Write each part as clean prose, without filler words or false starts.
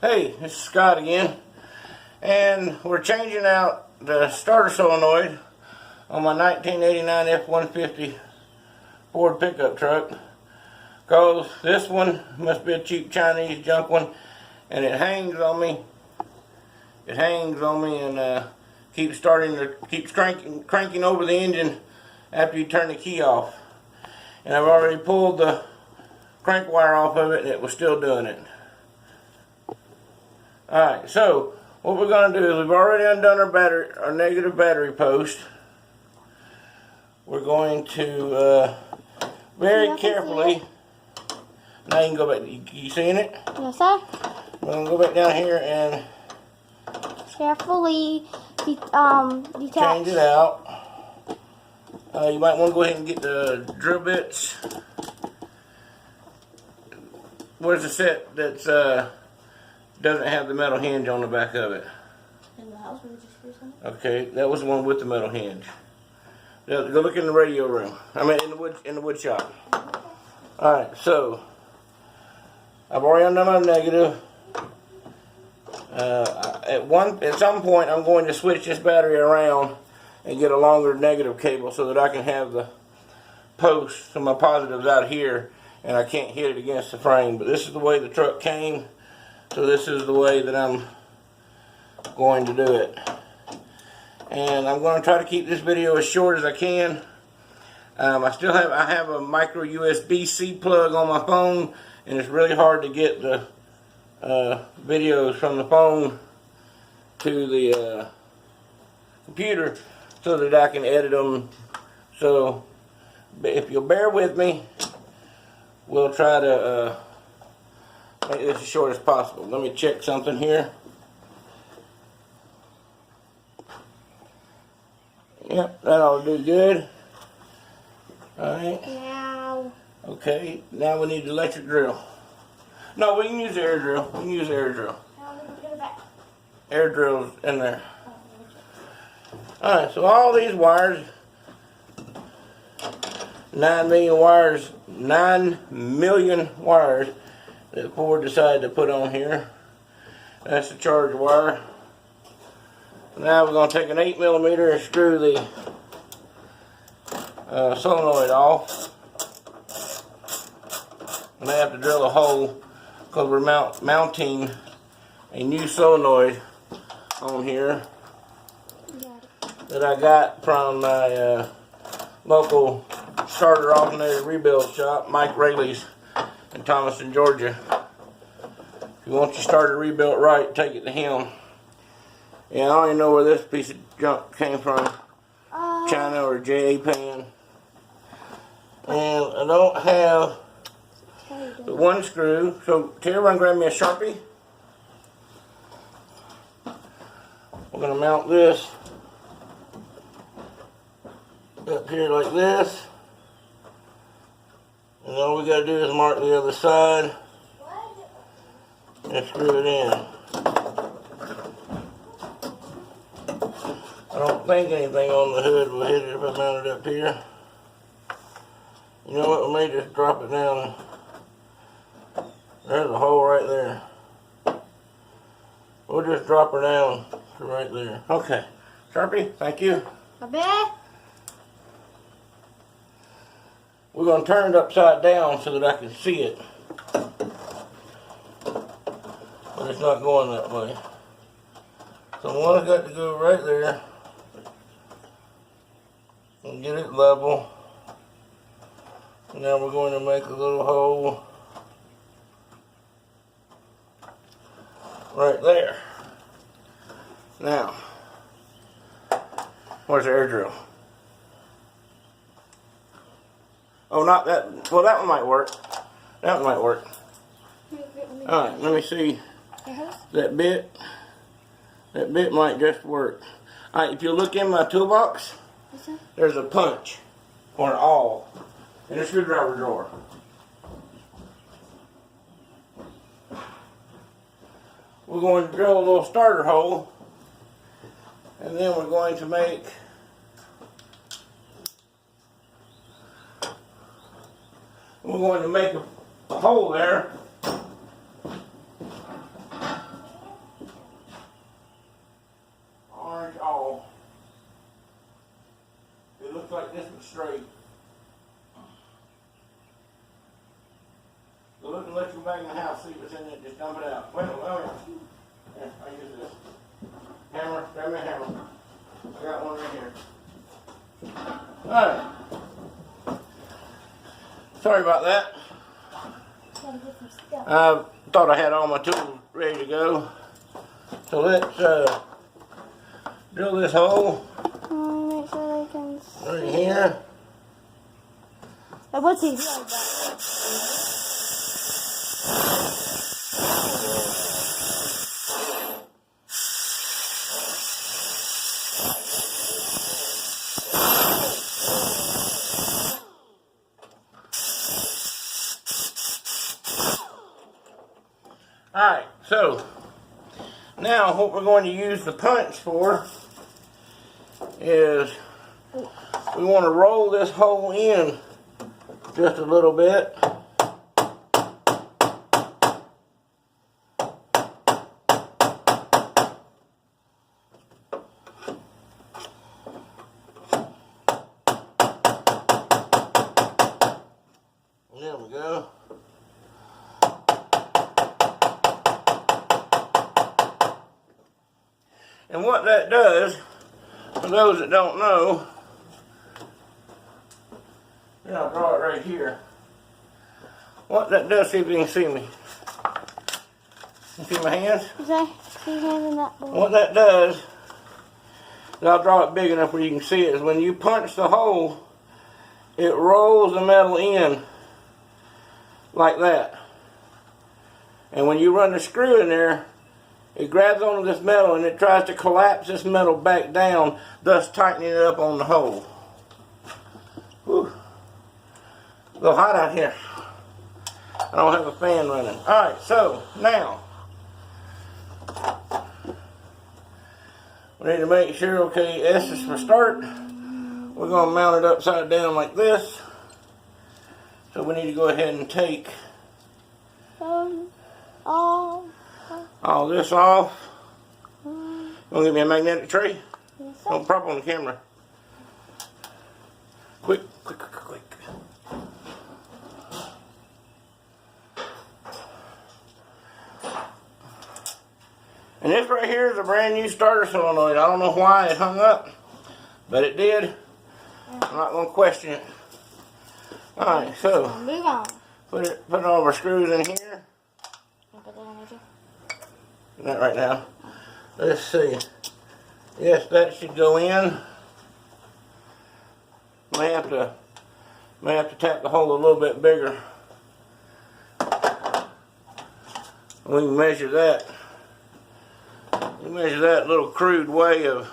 Hey, this is Scott again, and we're changing out the starter solenoid on my 1989 F-150 Ford pickup truck, because this one must be a cheap Chinese junk one, and it hangs on me. It hangs on me and keeps cranking over the engine after you turn the key off. And I've already pulled the crank wire off of it, and it was still doing it. Alright, so what we're going to do is we've already undone our negative battery post. We're going to very carefully, now you can go back, you seeing it? Yes, sir. We're going to go back down here and carefully detach. change it out. You might want to go ahead and get the drill bits. Where's the set that's doesn't have the metal hinge on the back of it? In the house, we just screw something. Okay, that was the one with the metal hinge. Go look in the radio room. I mean, in the wood shop. All right, so I've already undone my negative. At some point, I'm going to switch this battery around and get a longer negative cable so that I can have the post, so my positives out here, and I can't hit it against the frame. But this is the way the truck came, so this is the way that I'm going to do it. And I'm going to try to keep this video as short as I can. I have a micro USB-C plug on my phone, and it's really hard to get the videos from the phone to the computer so that I can edit them. So if you'll bear with me, we'll try to make this as short as possible. Let me check something here. Yep, that ought to do good. Alright. Now. Okay, now we need the electric drill. No, we can use the air drill. We can use the air drill. Air drill's in there. Alright, so all these wires, 9 million wires that Ford decided to put on here. That's the charge wire. Now we're going to take an 8mm and screw the solenoid off. And I have to drill a hole because we're mounting a new solenoid on here that I got from my local starter alternator rebuild shop, Mike Rayleigh's in Thomaston, Georgia. If you want your starter rebuilt right, take it to him. Yeah, I don't even know where this piece of junk came from. China or Japan. And I don't have but one screw. So Terry, run grab me a Sharpie. We're going to mount this up here like this. And all we got to do is mark the other side and screw it in. I don't think anything on the hood will hit it if I mount it up here. You know what, we may just drop it down. There's a hole right there. We'll just drop her down to right there. Okay. Sharpie, thank you. We're going to turn it upside down so that I can see it. But it's not going that way. So one's got to go right there. And get it level. And now we're going to make a little hole right there. Now, where's the air drill? Oh, not that. Well, that one might work. That one might work. Alright, let me see. That bit might just work. Alright, if you look in my toolbox, there's a punch or an awl in a screwdriver drawer. We're going to drill a little starter hole, and then we're going to make a hole there looks like this one's straight. So look and let you back in the house, see what's in it, just dump it out. Wait a minute, yeah, I use this. Hammer, grab me a hammer. I got one right here. Alright. Sorry about that. I thought I had all my tools ready to go. So let's drill this hole. Make sure they can see. Right here. What's he doing? Alright, so now what we're going to use the punch for is we want to roll this hole in just a little bit. There we go. And what that does, for those that don't know, I'll draw it right here. What that does, see if you can see me. You see my hands? Okay, see hands in that board. What that does, and I'll draw it big enough where you can see it, is when you punch the hole, it rolls the metal in like that. And when you run the screw in there, it grabs onto this metal and it tries to collapse this metal back down, thus tightening it up on the hole. Whew. A little hot out here. I don't have a fan running. Alright, so now we need to make sure, okay, S is for start. We're going to mount it upside down like this. So we need to go ahead and take all this off. You want to give me a magnetic tray? Yes, Don't prop on the camera. Quick, quick, quick, quick. And this right here is a brand new starter solenoid. I don't know why it hung up, but it did. I'm not going to question it. Alright, so move on. put all our screws in here. Put that on there too. Not right now. Let's see. Yes, that should go in. May have to tap the hole a little bit bigger. We can measure that. We measure that little crude way of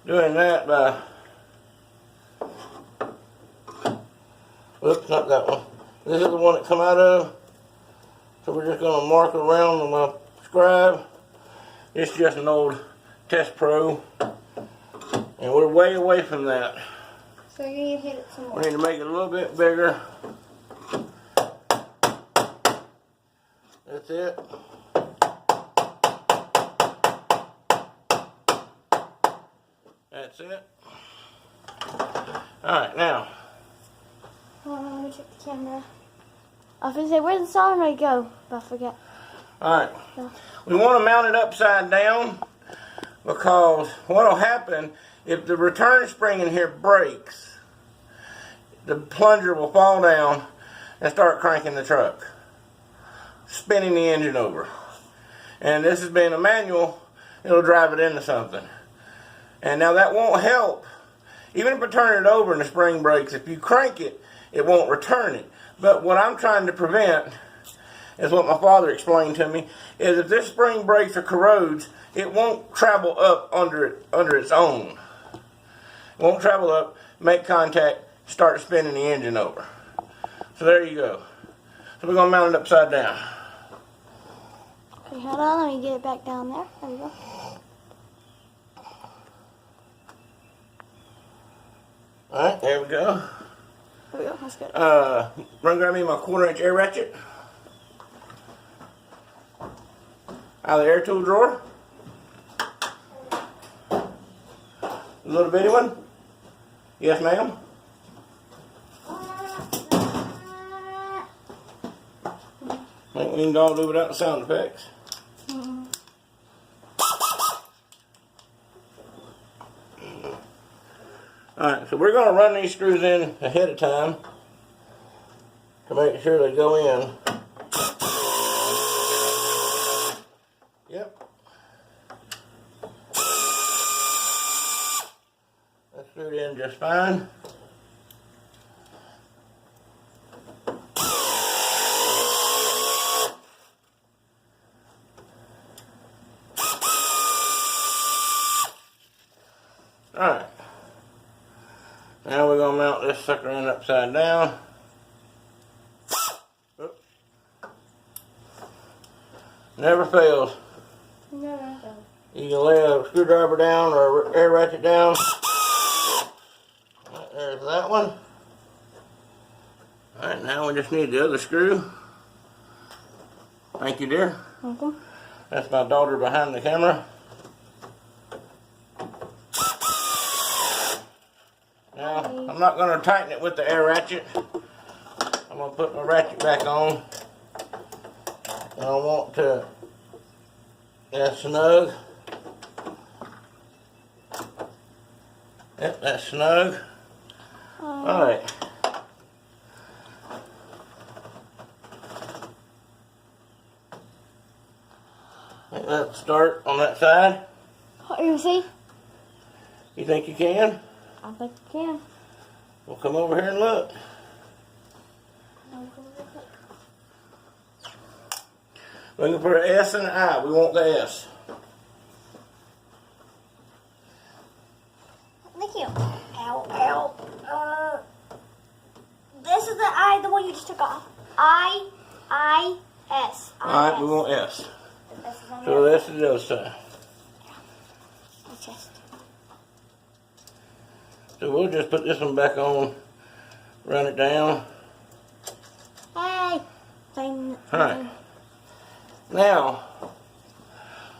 doing that by. Oops, not that one. This is the one that come out of. So we're just going to mark around on my scribe. It's just an old Test Pro. And we're way away from that. So you need to hit it some more. We need to make it a little bit bigger. That's it. That's it. Alright, now. Let me check the camera. I was going to say, where did the solenoid go? But I forget. Alright. No. We want to mount it upside down because what will happen if the return spring in here breaks, the plunger will fall down and start cranking the truck, spinning the engine over. And this has been a manual, it'll drive it into something. And now that won't help. Even if I turn it over and the spring breaks, if you crank it, it won't return it. But what I'm trying to prevent is what my father explained to me, is if this spring breaks or corrodes, it won't travel up under its own. It won't travel up, make contact, start spinning the engine over. So there you go. So we're going to mount it upside down. Okay, hold on, let me get it back down there. There we go. Alright, there we go. There we go, that's good. Run grab me my 1/4-inch air ratchet out of the air tool drawer. A little bitty one. Yes, ma'am? Think we can all do without the sound effects. Alright, so we're going to run these screws in ahead of time to make sure they go in. Yep. That's screwed in just fine. Alright. Now we're going to mount this sucker in upside down. Oops. Never fails. Never fails. You can lay a screwdriver down or air ratchet down. There's that one. Alright, now we just need the other screw. Thank you, dear. Okay. That's my daughter behind the camera. Now, I'm not going to tighten it with the air ratchet. I'm going to put my ratchet back on. And I want to get snug. Yep, that's snug. Alright. Let's start on that side. You see? You think you can? I think you can. We'll come over here and look. We can put an S and an I. We want the S. Thank you. Ow, ow. This is the I, the one you just took off. I-S. Alright, we want S. S is on So there. this is the other side. The chest. So we'll just put this one back on, run it down. Hey! Same. Alright. Now,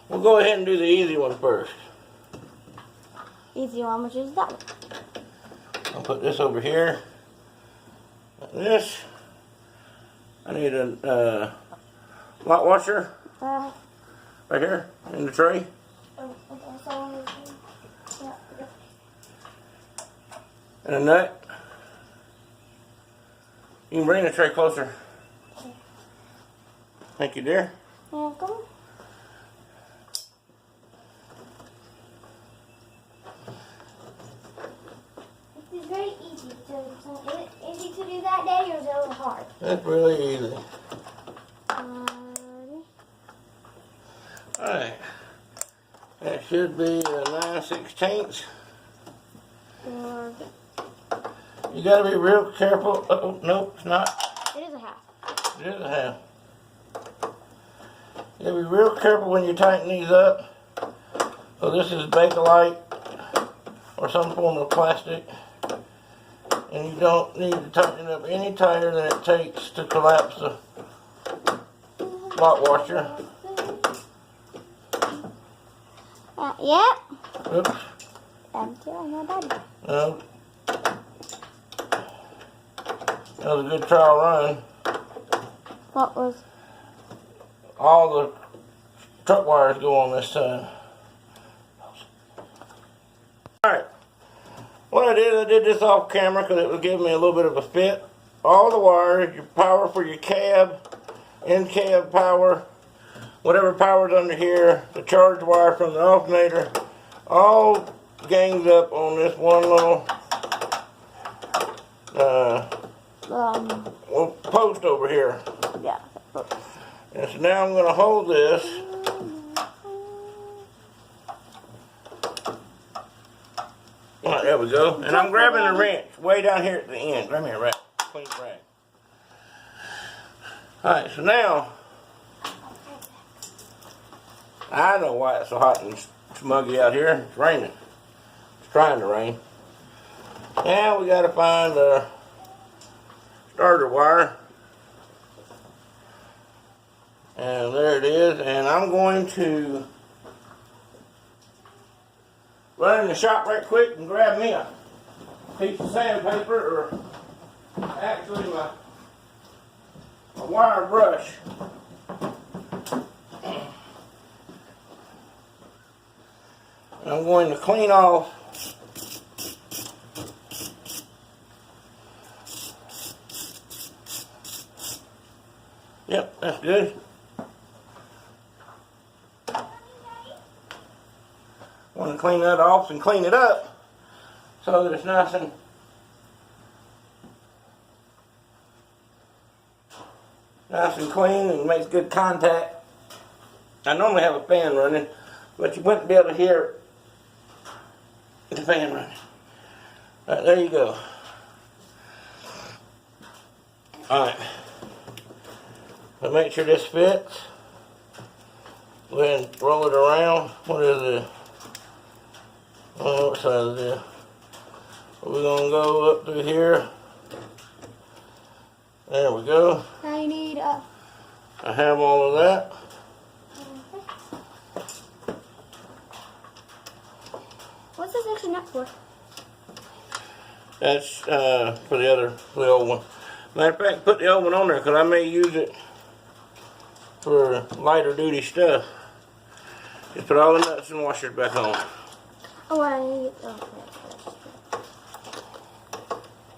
we'll go ahead and do the easy one first. Easy one, which is that one. I'll put this over here. Like this. I need a light washer right here in the tray. Okay, so yeah. And a nut. You can bring the tray closer. Okay. Thank you, dear. Welcome. This is very easy. So is it easy to do that day, or is it a little hard? That's really easy. Alright. That should be a 9/16. You gotta be real careful. Oh, nope, it's not. It is a half. It is a half. You gotta be real careful when you tighten these up. So this is Bakelite or some form of plastic. And you don't need to tighten it up any tighter than it takes to collapse the lot washer. Yep. Oops. Empty on my body. No. That was a good trial run. What was? All the truck wires go on this side. Alright. What I did this off camera because it would give me a little bit of a fit. All the wires, your power for your cab, in-cab power, whatever power's under here, the charge wire from the alternator, all gangs up on this one little post over here. Yeah. And so now I'm going to hold this. Alright, there we go. And I'm grabbing the wrench way down here at the end. Grab me a clean rag. Alright, so now I know why it's so hot and smuggy out here. It's raining. It's trying to rain. Now we got to find the starter wire. And there it is. And I'm going to run in the shop right quick and grab me a piece of sandpaper, or actually my wire brush. And I'm going to clean off Yep, that's good. Want to clean that off and clean it up so that it's nice and clean and makes good contact. I normally have a fan running, but you wouldn't be able to hear the fan running. Alright, there you go. Alright. So make sure this fits. Go ahead and roll it around. What is it? I don't know what size it is. We're going to go up through here. There we go. Now you need I have all of that. What's this extra nut for? That's for the old one. Matter of fact, put the old one on there because I may use it for lighter duty stuff. Just put all the nuts and washers back on. Oh, I need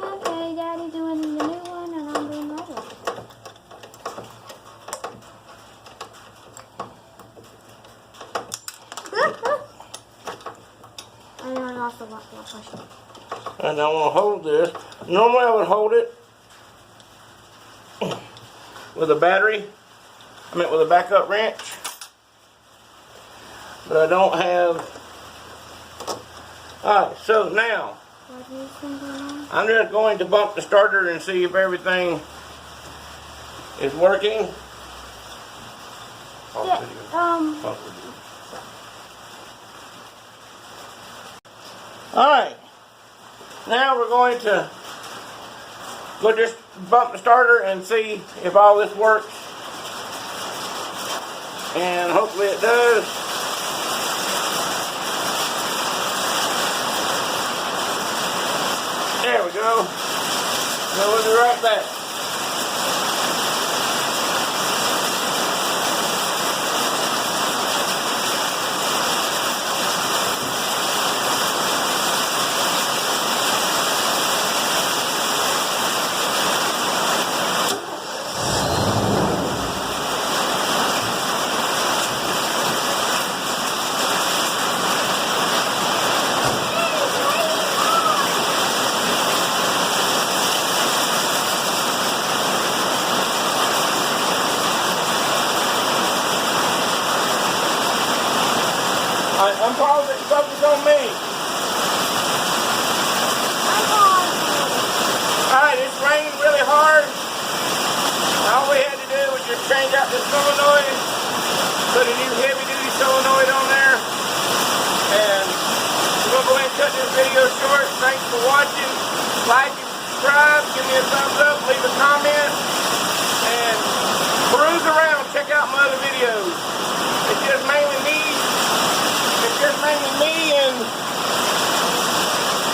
okay, Daddy doing the new one and I'm doing the other one. I know I lost the washer. And I want to hold this. Normally I would hold it with a battery. With a backup wrench. But I don't have. Alright, so now I'm just going to bump the starter and see if everything is working. Alright. Now we're going to go just bump the starter and see if all this works. And hopefully it does. There we go. So we'll be right back. I'm pausing it. Focus on me. Alright, it's raining really hard. All we had to do was just change out the solenoid, put a new heavy-duty solenoid on there, and we're going to go ahead and cut this video short. Thanks for watching. Like and subscribe. Give me a thumbs up. Leave a comment. And peruse around. Check out my other videos. It's just mainly me.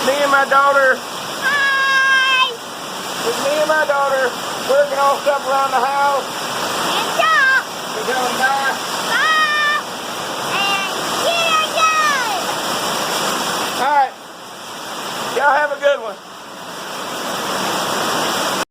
Me and my daughter. Hi! It's me and my daughter working on stuff around the house. And stop! We're going bye. Stop! And here you go! Alright. Y'all have a good one.